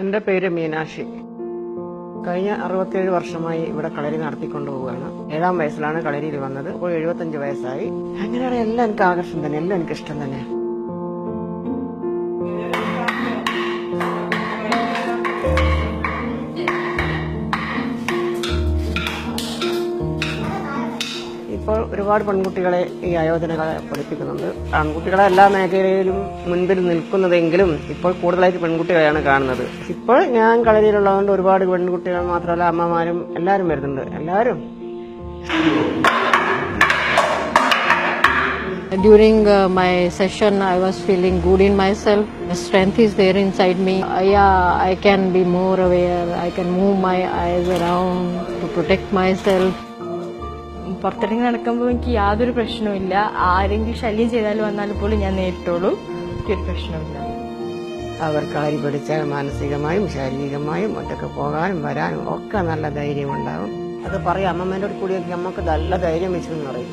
എൻ്റെ പേര് മീനാക്ഷി. കഴിഞ്ഞ 67 വർഷമായി ഇവിടെ കളരി നടത്തിക്കൊണ്ടുപോവുകയാണ്. 7ാം വയസ്സിലാണ് കളരിയിൽ വന്നത്. ഇപ്പോൾ 75 വയസ്സായി. അങ്ങനെയാണ് എല്ലാം എനിക്ക് ആകർഷണം തന്നെ, എല്ലാം എനിക്ക് ഇഷ്ടം തന്നെ. ഇപ്പോൾ ഒരുപാട് പെൺകുട്ടികളെ ഈ ആയോധനകളെ പഠിപ്പിക്കുന്നുണ്ട്. ആൺകുട്ടികളെ എല്ലാ മേഖലയിലും മുൻപിൽ നിൽക്കുന്നതെങ്കിലും ഇപ്പോൾ കൂടുതലായിട്ട് പെൺകുട്ടികളെയാണ് കാണുന്നത്. ഇപ്പോൾ ഞാൻ കളരിയിലുള്ളതുകൊണ്ട് ഒരുപാട് പെൺകുട്ടികൾ മാത്രമല്ല അമ്മമാരും എല്ലാവരും വരുന്നുണ്ട്. എല്ലാവരും During my session, I was feeling good in myself. The strength is there inside me. I can be more aware. I can move my eyes around to protect myself. പുറത്തിറങ്ങി നടക്കുമ്പോൾ എനിക്ക് യാതൊരു പ്രശ്നവുമില്ല. ആരെങ്കിലും ശല്യം ചെയ്താലും വന്നാലും പോലും ഞാൻ നേരിട്ടോളൂ. എനിക്കൊരു പ്രശ്നമില്ല. അവർക്ക് ആരി പഠിച്ചാൽ മാനസികമായും ശാരീരികമായും ഒറ്റക്ക് പോകാനും വരാനും ഒക്കെ നല്ല ധൈര്യമുണ്ടാകും. അത് പറയും അമ്മമ്മേൻ്റെ കൂടി നമുക്ക് നല്ല ധൈര്യം വെച്ചെന്ന് പറയും.